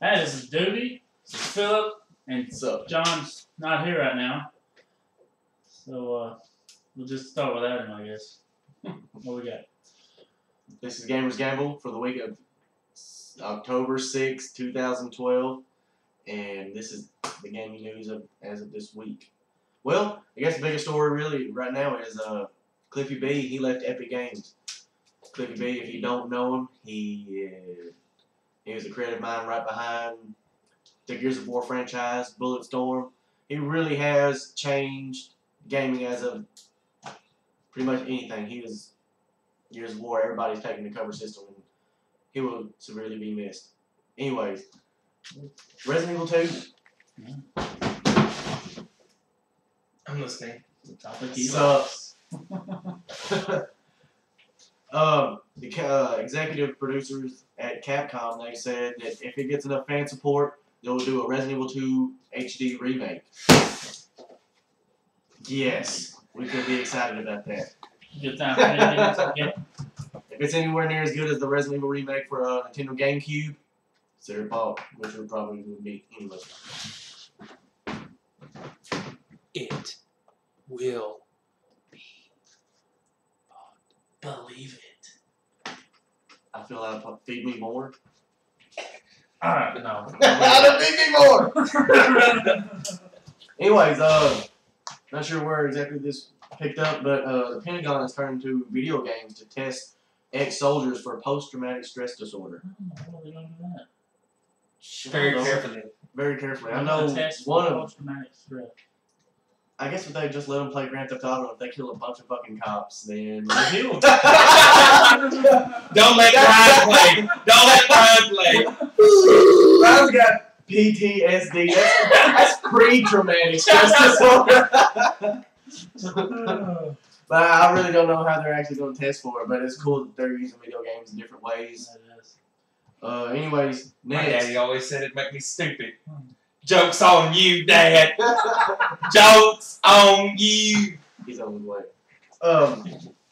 Hey, this is Doobie, this is Philip, and What's up? John's not here right now. So we'll just start without him, I guess. What we got? This is Gamerzgamble for the week of October 6, 2012, and this is the gaming news as of this week. Well, I guess the biggest story really right now is Cliffy B. He left Epic Games. Cliffy B, if you don't know him, he was a creative mind right behind the Gears of War franchise, Bulletstorm. He really has changed gaming as of pretty much anything. He was Gears of War, everybody's taking the cover system, and he will severely be missed. Anyways, Resident Evil 2. I'm listening. The topic he Sucks. The executive producers at Capcom, they said that if it gets enough fan support, they'll do a Resident Evil 2 HD remake. Yes, we could be excited about that. Good time for anything. Okay. If it's anywhere near as good as the Resident Evil remake for Nintendo GameCube, it's their fault, which would probably be anyway. It will be bought. Believe it. I feel like feed me more. Alright, no. Feed me more! Anyways, not sure where exactly this picked up, but the Pentagon has turned to video games to test ex-soldiers for post-traumatic stress disorder. How are they going to do that? Very carefully. Very carefully. I know Test one of post-traumatic stress. I guess if they just let them play Grand Theft Auto, if they kill a bunch of fucking cops, then Don't let Brian play. Don't let Brian play. Brian's got PTSD. That's pre-traumatic stress disorder. But I really don't know how they're actually going to test for it. But it's cool that they're using video games in different ways. Anyways, My next. daddy always said it'd make me stupid. Joke's on you, Dad. Joke's on you. He's on his way.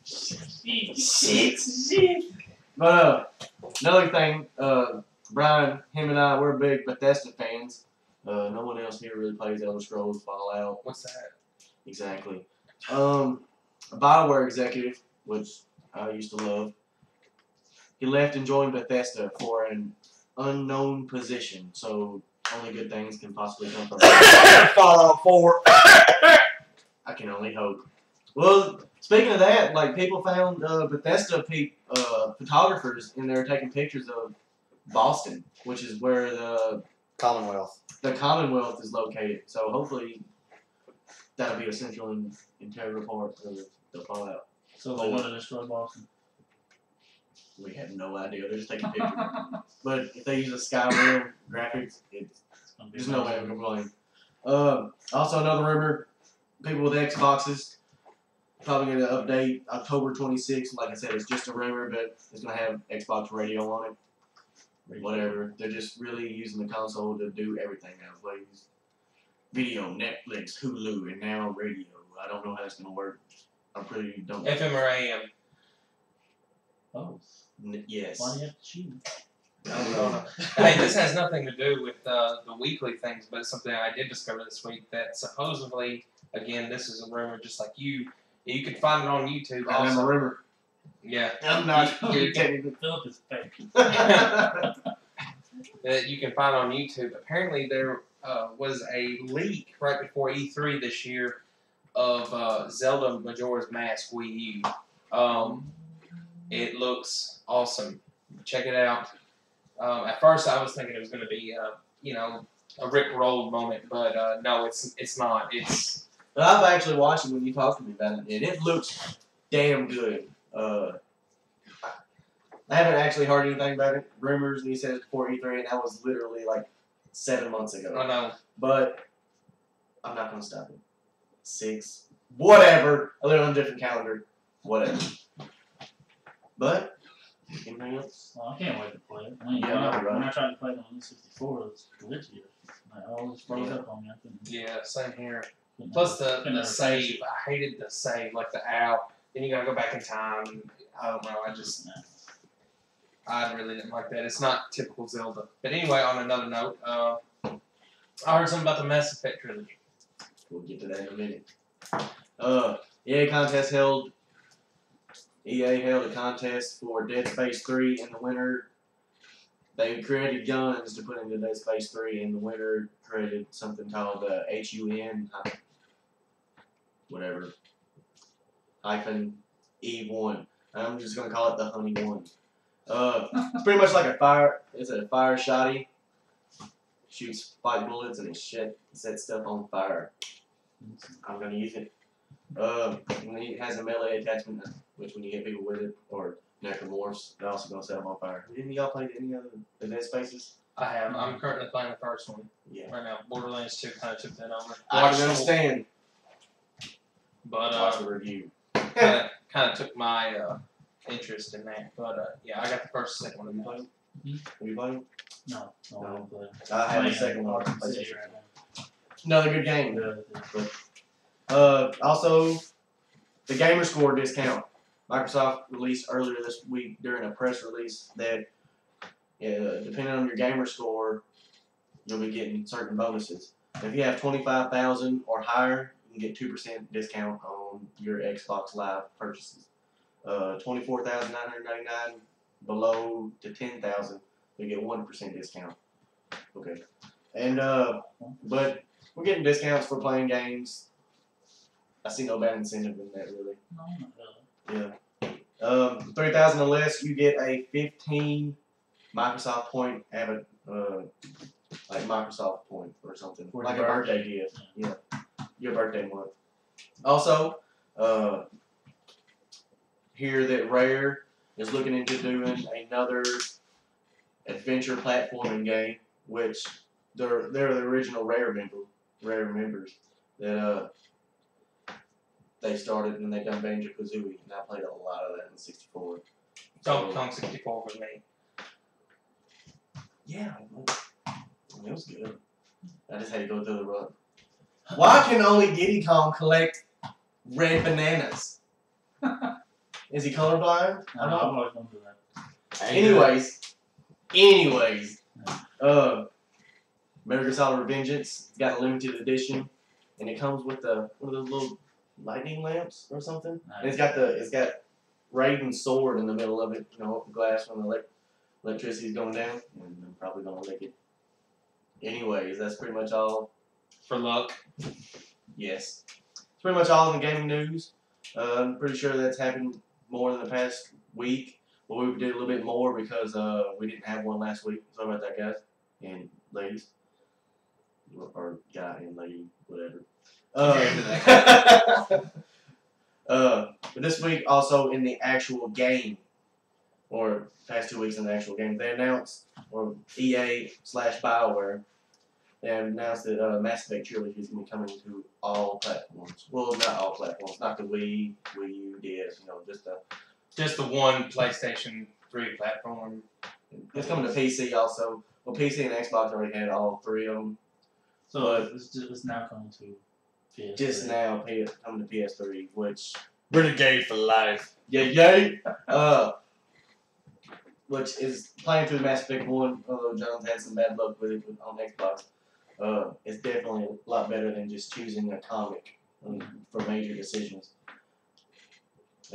Shit. But another thing, Brian, him and I, we're big Bethesda fans. No one else here really plays Elder Scrolls, Fallout. What's that? Exactly. A BioWare executive, which I used to love, he left and joined Bethesda for an unknown position. So only good things can possibly come from it. Fallout 4. I can only hope. Well, speaking of that, like people found Bethesda photographers in there taking pictures of Boston, which is where the Commonwealth is located. So hopefully that'll be a central and integral part of the Fallout. So they're going to destroy Boston. We have no idea. They're just taking pictures. But if they use a Skyrim graphics, there's no way to complain. Also, another rumor: people with Xboxes probably going to update October 26th. Like I said, it's just a rumor, but it's going to have Xbox Radio on it. Whatever. They're just really using the console to do everything nowadays. Video, Netflix, Hulu, and now radio. I don't know how that's going to work. I pretty don't know. FM or AM? Oh. Yes. Why do you have to choose? I don't know. Hey, this has nothing to do with the weekly things, but it's something I did discover this week that supposedly, again, this is a rumor just like you can find it on YouTube I'm also. a rumor. Yeah. I'm not. You Philip is fake. that you can find on YouTube. Apparently, there was a leak right before E3 this year of Zelda Majora's Mask Wii U. It looks awesome. Check it out. At first, I was thinking it was going to be, a Rick Roll moment, but no, it's not. It's. But I've actually watched it when you talked to me about it, and it looks damn good. I haven't actually heard anything about it. Rumors, and he said it's before E3, and that was literally like 7 months ago. I know. But I'm not going to stop it. 6. Whatever. I live on a different calendar. Whatever. But, anything else? Well, I can't wait to play it. I mean, Yeah, when I tried to play it on N64, it was glitchy. I always froze up on me. I couldn't. Yeah, same here. couldn't Plus the couldn't save. I hated the save, like the owl. Then you gotta go back in time. I don't know. I just. I really didn't like that. It's not typical Zelda. But anyway, on another note, I heard something about the Mass Effect trilogy. We'll get to that in a minute. EA held a contest for Dead Space 3 in the winter. They created guns to put into Dead Space 3, and the winner created something called HUN, whatever, hyphen E1. I'm just gonna call it the Honey One. It's pretty much like a fire. It's a fire shotty. Shoots spike bullets and it sets stuff on fire. I'm gonna use it. It has a melee attachment, which when you hit people with it, or necromorphs, they're also gonna set them on fire. Didn't y'all play any other Dead Spaces? I have. I'm currently playing the first one Yeah. right now. Borderlands 2 kind of took that over. I can understand. But Watch the review. kind of took my interest in that. But yeah, I got the first and second one. Have you played? Have you played? No, I don't play. I have the second one. Arkham City right now. Another good game. Yeah. Also, the Gamerscore discount. Microsoft released earlier this week during a press release that, depending on your gamer score, you'll be getting certain bonuses. If you have 25,000 or higher, you can get 2% discount on your Xbox Live purchases. 24,999 below to 10,000, you get 1% discount. Okay, and but we're getting discounts for playing games. I see no bad incentive in that, really. No, not really. Yeah. 3,000 or less, you get a 15 Microsoft point, like Microsoft point or something, For like a your birthday gift. Yeah, your birthday month. Also, hear that Rare is looking into doing another adventure platforming game, which they're the original Rare members that they started and they done Banjo-Kazooie, and I played a lot of that in 64. Donkey Kong 64 was me. Yeah, it was good. I just had to go through the run. Why can only Diddy Kong collect red bananas? Is he colorblind? No, I'm always going to do that. Anyways, Metal Gear Solid Revengeance, it's got a limited edition, and it comes with one of those little lightning lamps or something. Nice. And it's got Raiden's sword in the middle of it, glass when the electricity's going down, and I'm probably gonna lick it. Anyways, that's pretty much all. For luck. Yes, it's pretty much all in the gaming news. I'm pretty sure that's happened more than the past week, but we did a little bit more because we didn't have one last week. Sorry about that, guys and ladies, or guy and lady, whatever. But this week also in the actual game, or past 2 weeks in the actual game, they announced, or EA/BioWare, they announced that Mass Effect Trilogy is going to be coming to all platforms. Well, not all platforms, not the Wii U, DS, Just the one PlayStation 3 platform. It's coming to PC also. Well, PC and Xbox already had all three of them. So But it's now coming to PS3. just now coming to PS3, which Renegade for life. yay! Which is playing through Mass Effect 1, although John's had some bad luck with it on Xbox. It's definitely a lot better than just choosing a comic for major decisions.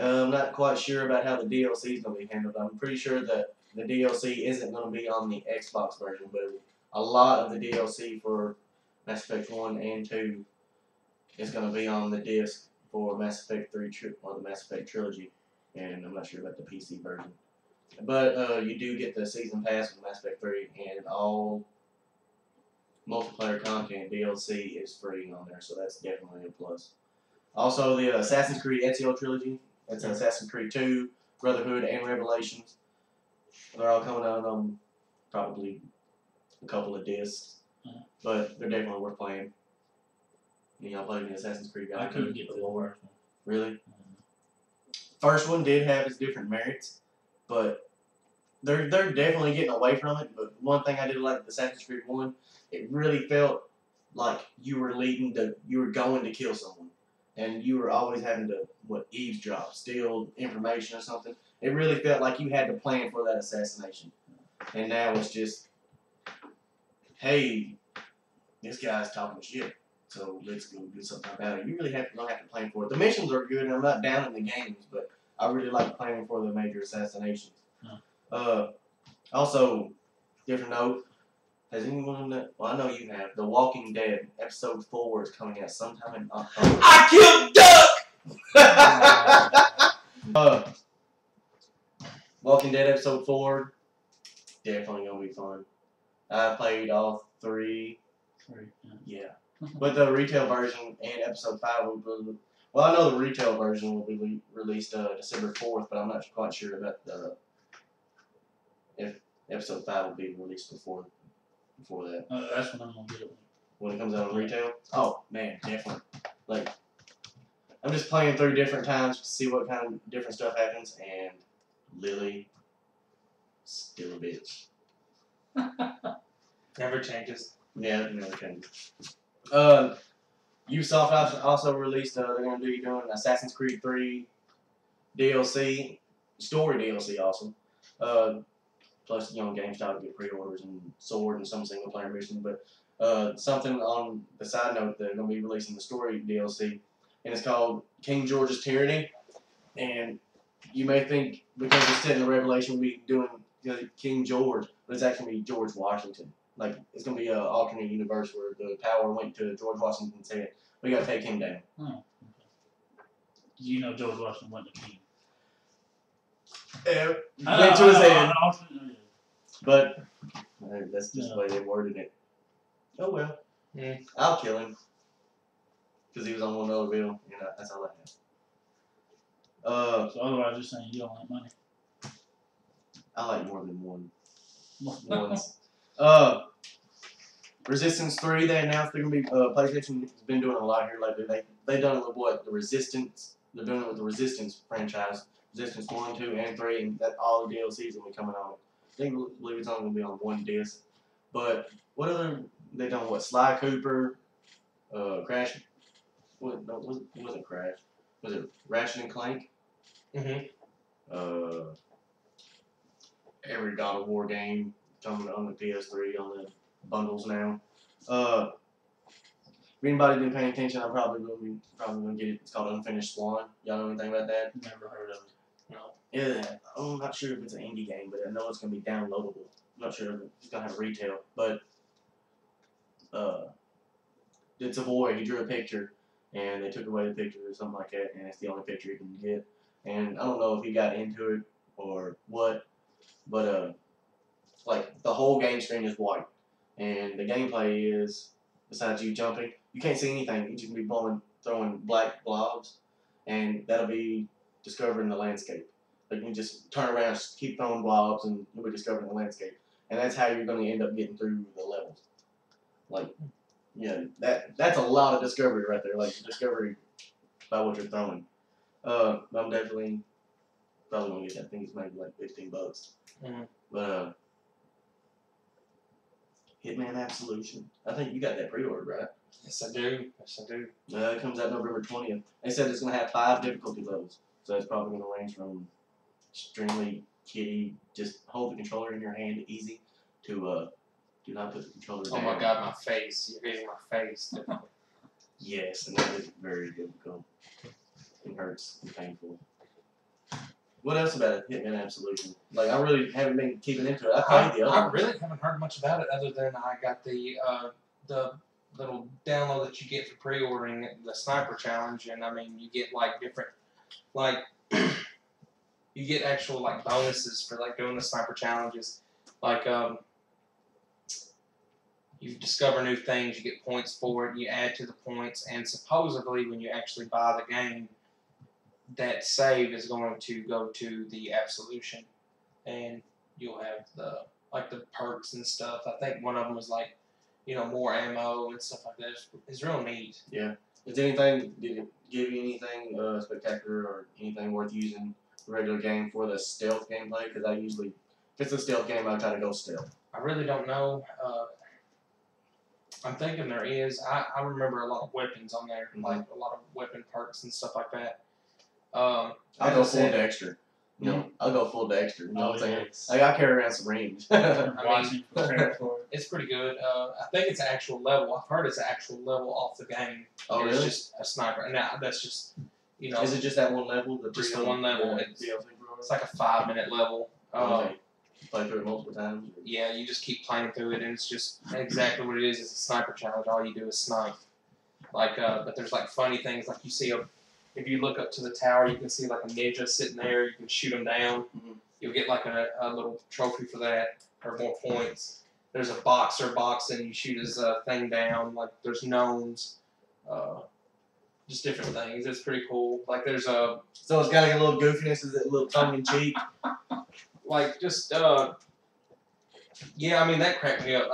I'm not quite sure about how the DLC is going to be handled. I'm pretty sure that the DLC isn't going to be on the Xbox version, but a lot of the DLC for Mass Effect 1 and 2 is going to be on the disc for Mass Effect 3 or the Mass Effect Trilogy, and I'm not sure about the PC version. But you do get the Season Pass with Mass Effect 3, and all multiplayer content DLC is free on there, so that's definitely a plus. Also, the Assassin's Creed Ezio Trilogy, that's Assassin's Creed 2, Brotherhood, and Revelations. They're all coming out on probably a couple of discs, but they're definitely worth playing. Y'all played the Assassin's Creed guy? I couldn't get to the worst one. Really? First one did have its different merits, but they're definitely getting away from it. But one thing I did like with Assassin's Creed 1, it really felt like you were going to kill someone, and you were always having to eavesdrop, steal information or something. It really felt like you had to plan for that assassination. And now it's just, hey, this guy's talking shit, so let's go do something about it. You really don't have to plan for it. The missions are good, and I'm not down in the games, but I really like planning for the major assassinations. Also, different note, has anyone that, well, I know you have, The Walking Dead episode 4 is coming out sometime in October. I killed Duck! Walking Dead episode 4, definitely gonna be fun. I played all 3. Yeah. But the retail version and episode 5 will be, well, I know the retail version will be released December 4th, but I'm not quite sure about if episode 5 will be released before that. That's when I'm gonna get it. When it comes out on retail? Oh, man, definitely. Like, I'm just playing through different times to see what kind of different stuff happens, and Lily, still a bitch. Never changes. Yeah, it never changes. Ubisoft also released, they're going to be doing Assassin's Creed 3 DLC, story DLC also. Plus, GameStop get pre-orders and Sword and some single player mission. But something on the side note, they're going to be releasing the story DLC, and it's called King George's Tyranny. And you may think, because it's set in the Revelation, we'll be doing King George, but it's actually going to be George Washington. Like, it's going to be an alternate universe where the power went to George Washington and said, we got to take him down. Okay. You know George Washington wasn't a king. Went to his head. But that's just the way they worded it. Oh well. Yeah. I'll kill him. Because he was on one other bill. That's all I have. So otherwise, you're saying you don't like money. I like more than one. Once. Resistance 3, they announced they're going to be, PlayStation has been doing a lot here lately. They've done it with what? The Resistance. They're doing it with the Resistance franchise. Resistance 1, 2, and 3, and that all the DLCs will be coming on. I believe it's only going to be on one disc. But what other, they done what? Sly Cooper, Crash, it wasn't Crash. Was it Ratchet and Clank? Mm-hmm. Every God of War game coming on the PS3 on the bundles now. If anybody been paying attention, I'm probably gonna get it. It's called Unfinished Swan. Y'all know anything about that? Never heard of it. No. Yeah, I'm not sure if it's an indie game, but I know it's gonna be downloadable. I'm not sure if it's gonna have retail, but it's a boy. He drew a picture, and they took away the picture or something like that, and it's the only picture he can get. And I don't know if he got into it or what, but like the whole game screen is white, and the gameplay is, besides you jumping, you can't see anything. You just be throwing black blobs, and that'll be discovering the landscape. Like you can just turn around, keep throwing blobs, and you'll be discovering the landscape. And that's how you're going to end up getting through the levels. Like, yeah, that's a lot of discovery right there. Like discovery by what you're throwing. I'm definitely probably gonna get that. I think it's maybe like $15. Mm-hmm. But Hitman Absolution. I think you got that pre-ordered, right? Yes, I do. Yes, I do. It comes out November 20th. They said it's gonna have 5 difficulty levels, so it's probably gonna range from extremely kiddie, just hold the controller in your hand, easy, to do not put the controller down. Oh my God, my face! You're hitting my face. Yes, and that is very difficult. It hurts and painful. What else about Hitman Absolution? Like, I really haven't been keeping into it. I played the other I ones. really haven't heard much about it other than I got the little download that you get for pre-ordering the Sniper Challenge, and I mean you get like different, like you get actual like bonuses for like doing the Sniper Challenges, like you discover new things, you get points for it, you add to the points, and supposedly when you actually buy the game, that save is going to go to the Absolution, and you'll have the perks and stuff. I think one of them was like, more ammo and stuff like that. It's real neat. Yeah. Did it give you anything spectacular or anything worth using the regular game for the stealth gameplay? Because I usually, if it's a stealth game, I try to go stealth. I really don't know. I'm thinking there is. I remember a lot of weapons on there, like a lot of weapon perks and stuff like that. I go full Dexter. You know, I'll go full Dexter. You know what I'm saying? Yes. Like, I carry around some rings. Watching, preparing for it. It's pretty good. I think it's an actual level. I've heard it's an actual level off the game. Oh, And really? It's just a sniper. Now that's just, you know, Is it just that one level? just the one level. It's DLC like a 5-minute level. okay. Play through it multiple times. Yeah, you just keep playing through it, and it's just exactly what it is. It's a sniper challenge. All you do is snipe. Like, but there's like funny things. Like you see if you look up to the tower, you can see like a ninja sitting there. You can shoot him down. You'll get like a little trophy for that, or more points. There's a boxer boxing. You shoot his thing down. Like there's gnomes, just different things. It's pretty cool. Like there's a So it's got like a little goofiness, is it a little tongue in cheek? like just yeah. I mean that cracked me up.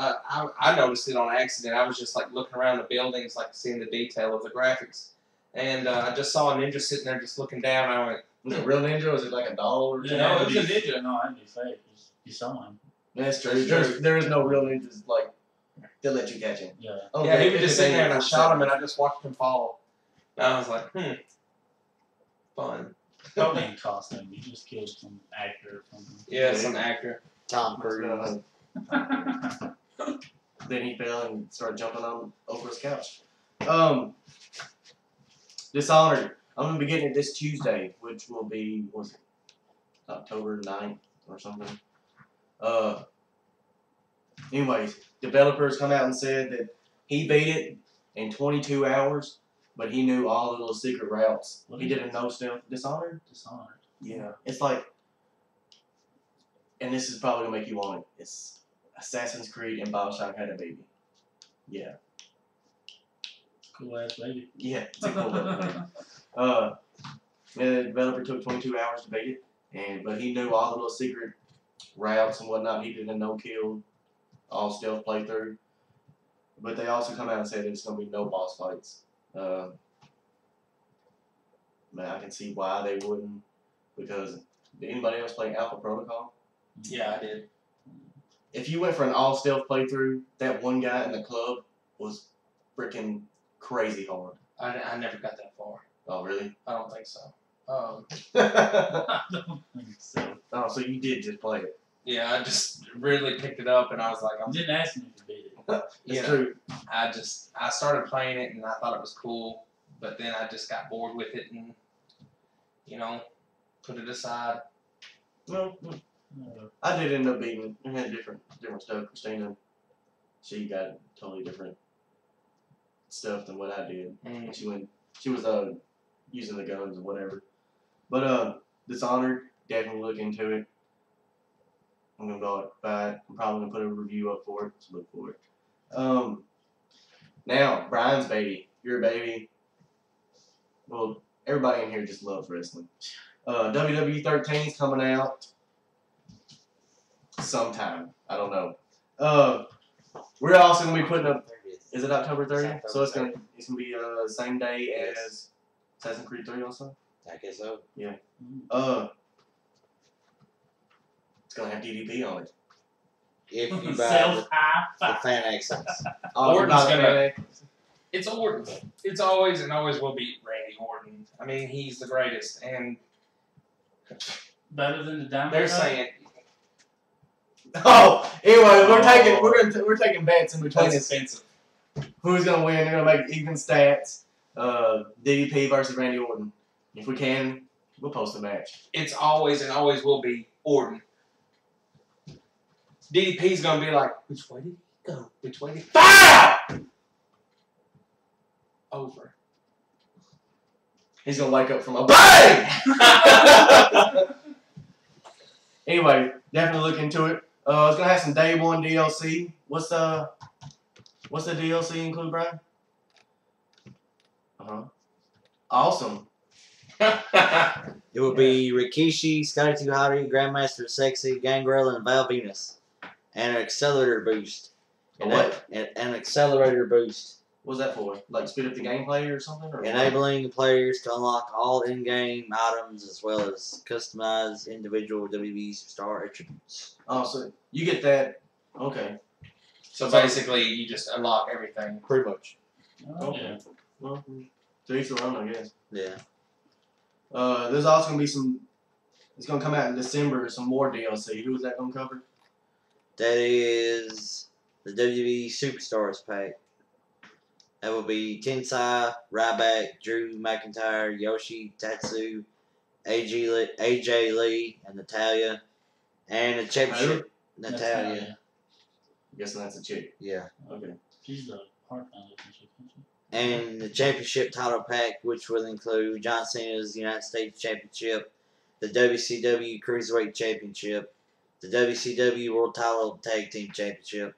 I noticed it on accident. I was just like looking around the buildings, like seeing the detail of the graphics, and I just saw a ninja sitting there just looking down. And I went, Was it a real ninja or was it like a doll or something? No, it it'd was a be- ninja. No, that'd be fake. You saw him. That's true. That's true. There is no real ninjas like they'll let you catch him. Yeah. Oh, yeah, he they- was just they- sitting there, and I they- shot him, and I just watched him fall. And I was like, fun. Probably in costume. You just killed some actor or something. Yeah, some actor. Tom Cruise. Then he fell and started jumping on Oprah's couch. Dishonored. I'm gonna be getting it this Tuesday, which will be was it October 9th or something. Anyways, developers come out and said that he beat it in 22 hours, but he knew all the little secret routes. What He is did a it? no stealth Dishonored. Dishonored. Yeah, it's like, and this is probably gonna make you want it. It's Assassin's Creed and BioShock had a baby. Yeah, Cool ass lady. yeah, it's a cool little baby. The developer took 22 hours to beat it, but he knew all the little secret routes and whatnot. He did a no-kill, all stealth playthrough. But they also come out and said it's gonna be no boss fights. Man, I can see why they wouldn't, because did anybody else play Alpha Protocol? Yeah, I did. If you went for an all stealth playthrough, that one guy in the club was freaking crazy hard. I never got that far. Oh, really? I don't think so. Oh, I don't think so. so you did just play it. Yeah, I just really picked it up, and I was like, I didn't ask him if he beat it. It's Yeah. true. I started playing it, and I thought it was cool, but then I just got bored with it, and put it aside. Well, I did end up beating. We had different stuff. Christina, she got totally different stuff than what I did. Mm. She was using the guns and whatever. But Dishonored, definitely look into it. I'm gonna go buy it. I'm probably gonna put a review up for it. So look for it. Now Brian's baby, your baby. Well, everybody in here just loves wrestling. WWE 13 is coming out sometime. I don't know. We're also gonna be putting up. Is it October 30th? So it's gonna be the same day as Assassin's Creed 3 also. I guess so. It's gonna have DDP on it. If you buy Self the high fan accents. Orton's about gonna- it. It's Orton. It's always and always will be Randy Orton. I mean, he's the greatest, and better than the Diamond. they're Cup? saying Oh, anyway, we're taking bets in between that's us. expensive. Who's gonna win? They're gonna make even stats. DDP versus Randy Orton. If we can, we'll post the match. It's always and always will be Orton. DDP's gonna be like, which way did he go? Which way did he fire? Over. He's gonna wake up from a bang. Anyway, definitely look into it. It's gonna have some day one DLC. What's the DLC include, Brian? Awesome. It will be Rikishi, Scotty 2 Hottie, Grandmaster Sexy, Gangrel, and Val Venus. And an accelerator boost. What? An accelerator boost. What's that for? Like speed up the gameplay or something? Or Enabling players to unlock all in-game items as well as customize individual WWE star attributes. Oh, so you get that? Okay. So basically, you just unlock everything. Pretty much. Oh, yeah. Well, to each their own, I guess. Yeah. There's also gonna be some It's gonna come out in December. Some more DLC. Who is that gonna cover? That is the WWE Superstars pack. That will be Tensai, Ryback, Drew McIntyre, Yoshi, Tatsu, AJ Lee, and Natalia. And the championship. Natalia. I'm guessing that's a chick. Yeah. Okay. She's the part-time looking chick, isn't she? And the championship title pack, which will include John Cena's United States Championship, the WCW Cruiserweight Championship, the WCW World Title Tag Team Championship,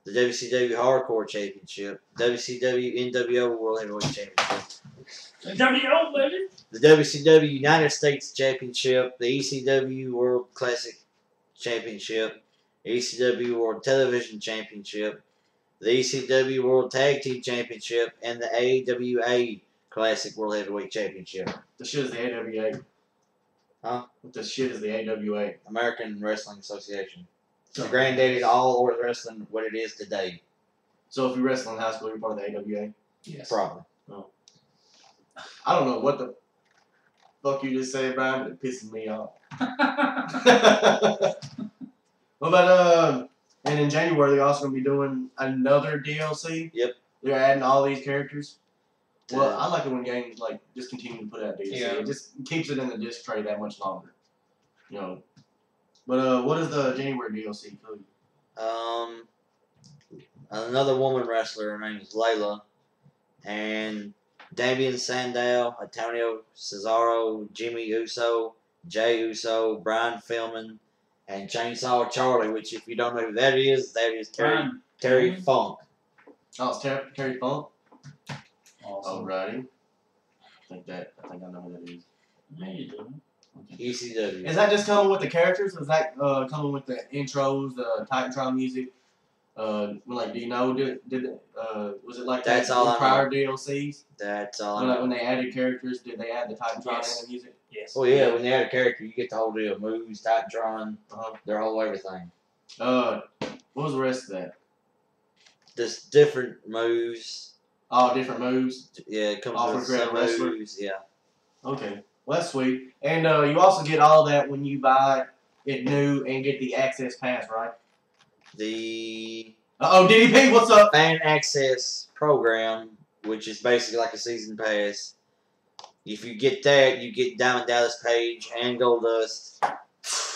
the WCW Hardcore Championship, WCW NWO World Heavyweight Championship, WO, baby! the WCW United States Championship, the ECW World Classic Championship, the ECW World Television Championship, the ECW World Tag Team Championship, and the AWA Classic World Heavyweight Championship. The shit is the AWA. Huh? What the shit is the AWA? American Wrestling Association. The granddaddy to all order wrestling, what it is today. So if you wrestle in high school, you're part of the AWA? Yes. Probably. I don't know what the fuck you just said, Brian, but it pisses me off. What about, and in January, they're also going to be doing another DLC? Yep. They're adding all these characters? Well, I like it when games, like, just continue to put out DLC. Yeah. It just keeps it in the disc tray that much longer. You know. But, what is the January DLC include? Another woman wrestler, her name is Layla, and Damian Sandow, Antonio Cesaro, Jimmy Uso, Jay Uso, Brian Pillman, and Chainsaw Charlie, which if you don't know who that is Terry Funk. Oh, it's Terry Funk? Awesome. Alrighty. I think I know who that is. Yeah, you do. ECW. Is that just coming with the characters? Is that coming with the intros, the Titantron music? Do you know? Was it like That's that all in I prior DLCs? That's all I know. When they added characters, did they add the Titantron Yes. and the music? Yes. Oh yeah, when they add a character, you get the whole deal. Moves, Titantron, their whole everything. What was the rest of that? Just different moves. All different moves. Yeah, it comes All with for Greg some Wrestler? moves. Yeah. Okay, well that's sweet. And you also get all that when you buy it new and get the access pass, right? The DDP, what's up? fan access program, which is basically like a season pass. If you get that, you get Diamond Dallas Page and Goldust.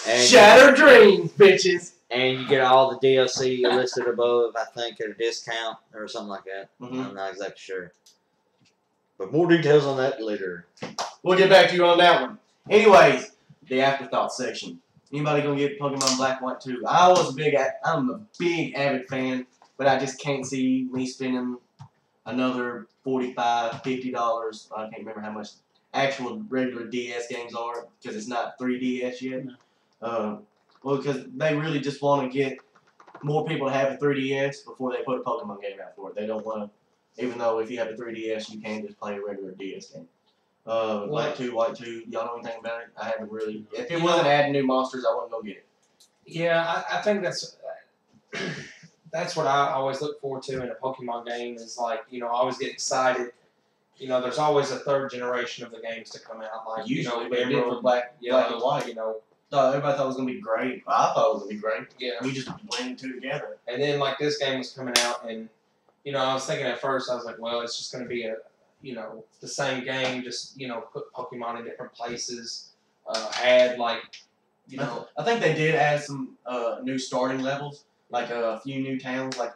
And Shattered dreams, bitches. And you get all the DLC listed above, I think, at a discount or something like that. Mhm. I'm not exactly sure. But more details on that later. We'll get back to you on that one. Anyways, the afterthought section. Anybody gonna get Pokemon Black and White 2? I'm a big avid fan, but I just can't see me spending another $45, $50. I can't remember how much actual regular DS games are because it's not 3DS yet. Well, because they really just want to get more people to have a 3DS before they put a Pokemon game out for it. They don't want to, even though if you have a 3DS, you can just play a regular DS game. White 2, y'all know anything about it? I haven't really. If it wasn't adding new monsters, I wouldn't go get it. Yeah, I think that's what I always look forward to in a Pokemon game is like, I always get excited. There's always a third generation of the games to come out. Like, Usually, they did for Emerald, Black and White. Everybody thought it was gonna be great. I thought it was gonna be great. Yeah. We just blended two together. And then like this game was coming out, and I was thinking at first, I was like, well, it's just gonna be the same game, just put Pokemon in different places, add like, I think they did add some new starting levels, like a few new towns. Like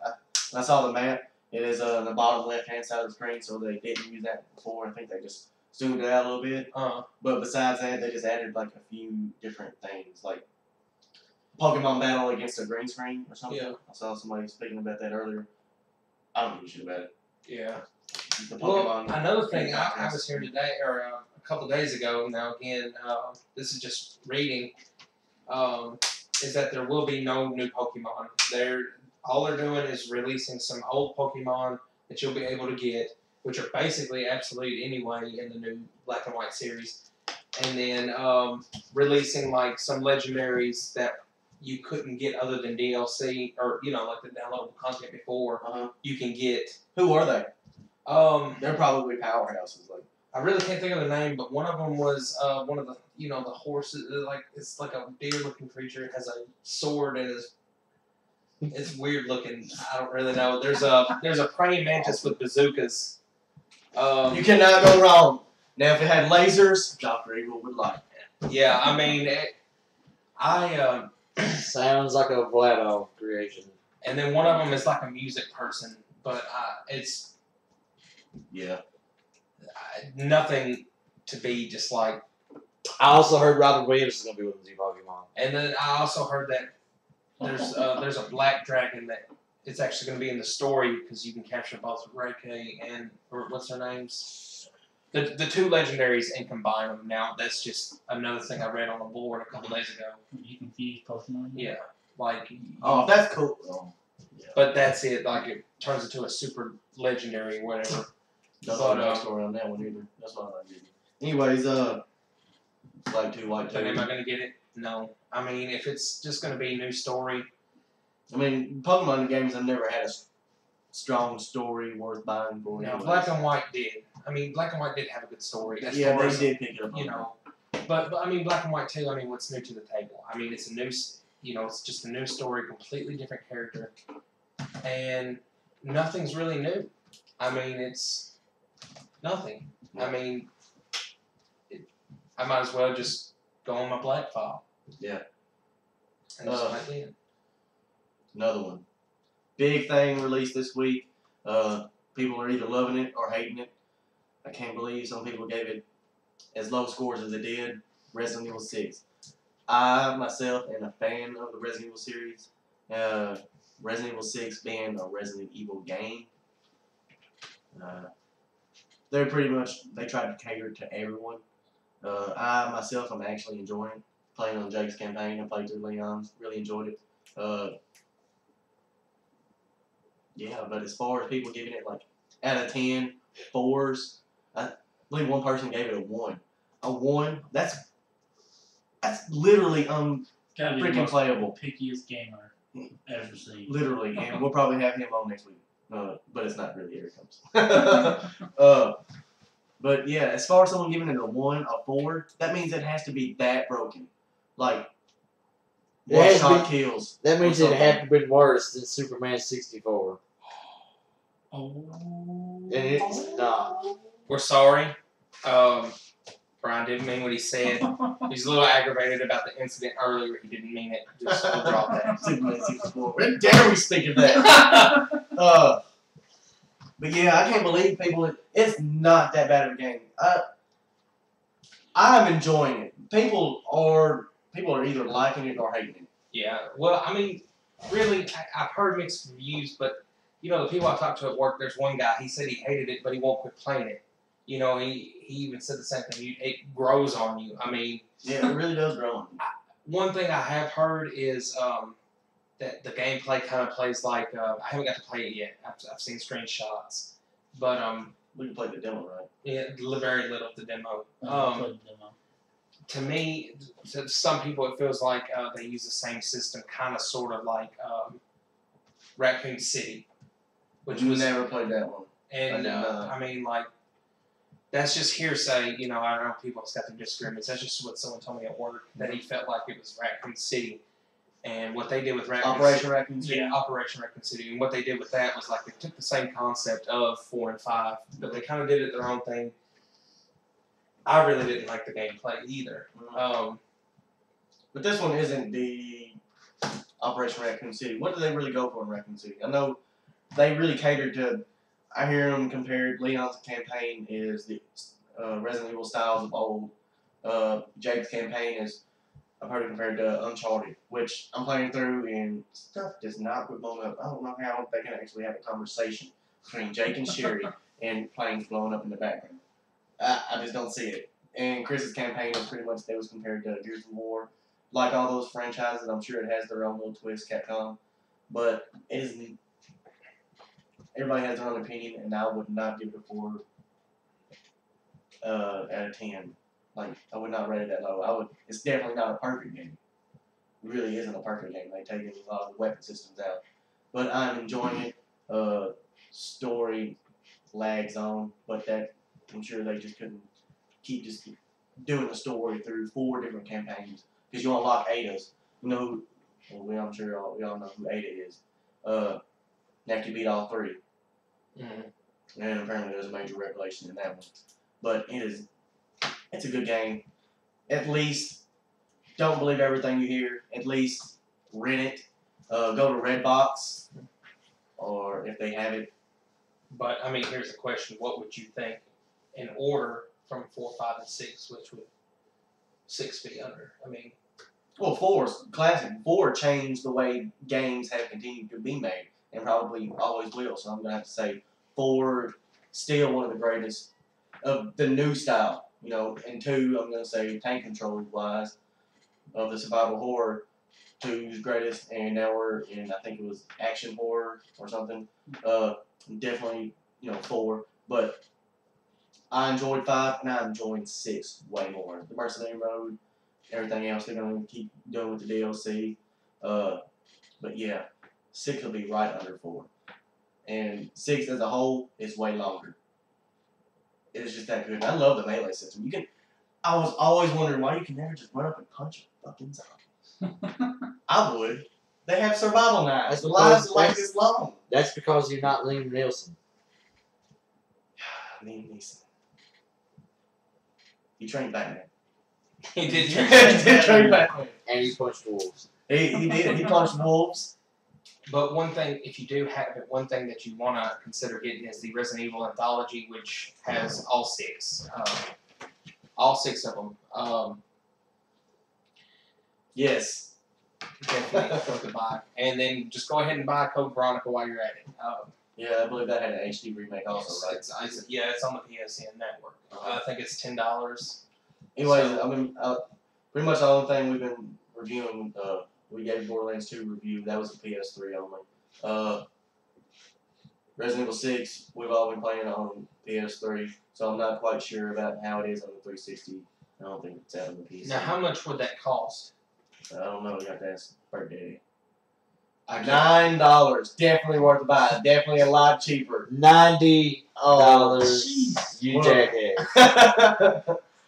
I saw the map. It is on the bottom left-hand side of the screen, so they didn't use that before. I think they just zoomed it out a little bit. But besides that, they just added like a few different things, like Pokemon battle against a green screen or something. Yeah. I saw somebody speaking about that earlier. I don't give a shit about it. Yeah. The Well, Pokemon another thing I was hearing today, or a couple of days ago. Now again, this is just reading. Is that there will be no new Pokemon. All they're doing is releasing some old Pokemon that you'll be able to get, which are basically absolute anyway in the new Black and White series, and then releasing like some legendaries that you couldn't get other than DLC or like the downloadable content before. You can get. Who are they? They're They're probably powerhouses. Like I really can't think of the name, but one of them was one of the the horses. It's like a deer-looking creature. It has a sword and it's weird looking. I don't really know. There's a praying mantis with bazookas. You cannot go wrong. Now, if it had lasers, Dr. Evil would like it. Yeah, I mean, Sounds like a Vlado creation. and then one of them is like a music person, but it's Yeah. nothing to be just like. I also heard Robin Williams is gonna be with the Pokemon. And then I also heard that there's a black dragon that it's actually going to be in the story because you can capture both Reiki and or what's their names, the two legendaries and combine them. Now that's just another thing I read on the board a couple days ago. You can fuse Pokemon. Yeah, like Oh, that's cool. Oh, yeah. but that's it. Like it turns into a super legendary whatever. Don't know the backstory on that one either. That's why I did. Anyways, like two white But am I two. going to get it? No. I mean, if it's just going to be a new story. I mean, Pokemon games have never had a strong story worth buying for. Now, anyways. Black and White did. I mean, Black and White did have a good story. As Yeah, far they as, did pick it up. you know, but I mean, Black and White too. I mean, what's new to the table? I mean, it's a new, it's just a new story, completely different character, and nothing's really new. I mean, it's nothing. I mean, I might as well just go on my Black file. Yeah. And just like that. Another one. Big thing released this week. People are either loving it or hating it. I can't believe some people gave it as low scores as it did. Resident Evil 6. I, myself, am a fan of the Resident Evil series. Resident Evil 6 being a Resident Evil game. They're pretty much, they try to cater to everyone. I, myself, am actually enjoying playing on Jake's campaign. I played through Leon's. Really enjoyed it. Yeah, but as far as people giving it like out of 10, 4s, I believe one person gave it a 1. A 1? That's literally Gotta be the freaking most playable. pickiest gamer ever seen. Literally, and we'll probably have him on next week. But it's not really, here it comes. But yeah, as far as someone giving it a 1, a 4, that means it has to be that broken. Like, It one has to shot be- kills. That means or it something. had to have been worse than Superman 64. Oh. And it's not. We're sorry. Brian didn't mean what he said. He's a little aggravated about the incident earlier. He didn't mean it. Just we'll drop that. Superman 64. When dare we speak of that? But yeah, I can't believe people. It's not that bad of a game. I'm enjoying it. People are either liking it or hating it. Yeah. Well, I mean, really, I've heard mixed reviews, but the people I talked to at work, there's one guy. He said he hated it, but he won't quit playing it. He even said the same thing. It grows on you. I mean, Yeah, it really does grow on you. one thing I have heard is that the gameplay kind of plays like I haven't got to play it yet. I've seen screenshots, but We can play the demo, right? yeah, very little of the demo. I played the demo. To me, to some people, it feels like they use the same system, kind of, sort of like Raccoon City, which was never played that one. and I did not. I mean, like, that's just hearsay. I don't know. People's got their disagreements. That's just what someone told me at work, that he felt like it was Raccoon City, and what they did with Raccoon Operation Raccoon City. Yeah, Operation Raccoon City. And what they did with that was like they took the same concept of 4 and 5, but they kind of did it their own thing. I really didn't like the gameplay either. But this one isn't the Operation Raccoon City. What do they really go for in Raccoon City? I know they really catered to. I hear them compared. Leon's campaign is the Resident Evil styles of old. Jake's campaign is, I've heard it compared to Uncharted, which I'm playing through, and stuff does not quit blowing up. I don't know how they can actually have a conversation between Jake and Sherry and planes blowing up in the background. I just don't see it. And Chris's campaign is pretty much, they was compared to Gears of War. Like all those franchises, I'm sure it has their own little twist, Capcom. But it isn't. Everybody has their own opinion, and I would not give it a 4 out of 10. Like, I would not rate it that low. It's definitely not a perfect game. It really isn't a perfect game. They take a lot of the weapon systems out. But I'm enjoying it. Story lags on, but that I'm sure they just couldn't keep just doing the story through 4 different campaigns because you unlock Ada's. You know who? Well, I'm sure we all know who Ada is. After you beat all 3. Mm-hmm. And apparently there's a major revelation in that one. But it's a good game. At least, don't believe everything you hear. At least, rent it. Go to Redbox, or if they have it. But I mean, here's the question: what would you think in order from 4, 5, and 6? Which would 6 be under? I mean, Well, 4's classic. 4 changed the way games have continued to be made, and probably always will. So I'm gonna have to say 4 still one of the greatest of the new style. You know, and 2 I'm gonna say tank control wise of the survival horror. 2's greatest, and now we're in I think it was action horror or something. Definitely 4, but I enjoyed 5 and I'm enjoying 6 way more. The mercenary mode, everything else they're gonna keep doing with the DLC. But yeah, 6 will be right under 4, and 6 as a whole is way longer. It's just that good. I love the melee system. I was always wondering why you can never just run up and punch a fucking zombie. I would. They have survival knives. The lives are like this long. That's because you're not Liam Nielsen. Liam Neeson. He trained Batman. he did. He did train Batman. And he punched wolves. He did. He punched wolves. But one thing, if you do have it, one thing that you want to consider getting is the Resident Evil Anthology, which has all 6. All 6 of them. Yes. Definitely worth a buy. And then just go ahead and buy Code Veronica while you're at it. Yeah, I believe that had an HD remake also, right? It's on the PSN network. I think it's $10. Anyways, So- I mean, pretty much the only thing we've been reviewing, we gave Borderlands 2 review. That was a PS3 only. Resident Evil 6, we've all been playing on PS3, so I'm not quite sure about how it is on the 360. I don't think it's out on the PC. Now, how much would that cost? I don't know. You have to ask Birthday. $9, definitely worth a buy. Definitely a lot cheaper. $90. jeez. You Well- jackass.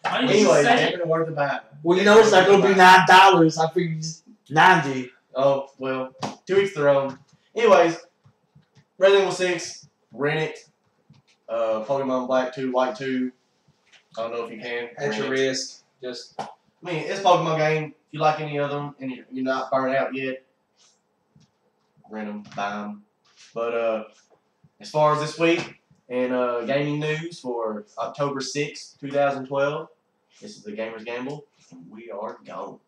Why did you Anyway, say it? definitely worth a buy. Well, you know it's not gonna be $9. I figured just 90. Oh, well, to each their own. Anyways, Resident Evil 6, rent it. Pokemon Black 2, White 2. I don't know if you can. At rent your it. risk. Just I mean, it's a Pokemon game. If you like any of them and you're not burned out yet, rent them, buy them. But as far as this week and gaming news for October 6th, 2012, this is the Gamerzgamble, and we are gone.